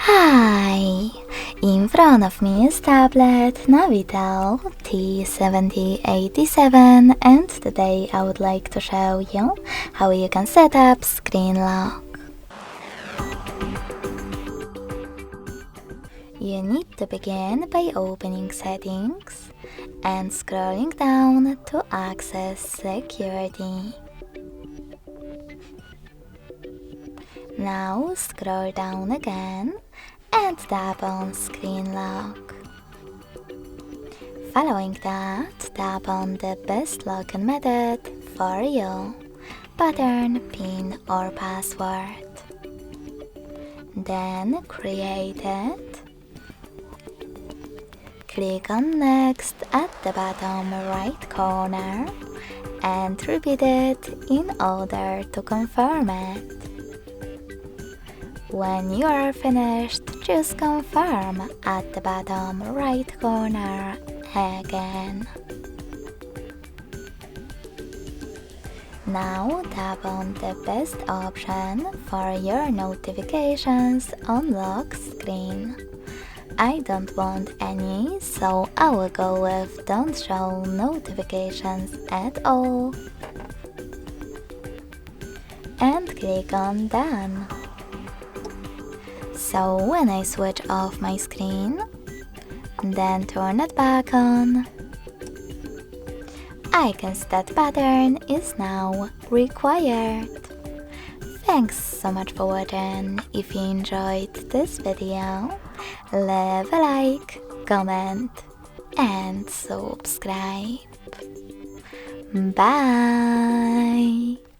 Hi! In front of me is tablet Navitel T787 and today I would like to show you how you can set up screen lock. You need to begin by opening settings and scrolling down to access security. Now scroll down again and tap on screen lock. Following that, tap on the best login method for you, pattern, PIN or password. Then create it. Click on next at the bottom right corner and repeat it in order to confirm it. When you are finished, choose confirm at the bottom right corner again. Now tap on the best option for your notifications on lock screen. I don't want any, so I will go with don't show notifications at all. And click on done. So when I switch off my screen, then turn it back on, I can see that pattern is now required. Thanks so much for watching. If you enjoyed this video, leave a like, comment and subscribe. Bye!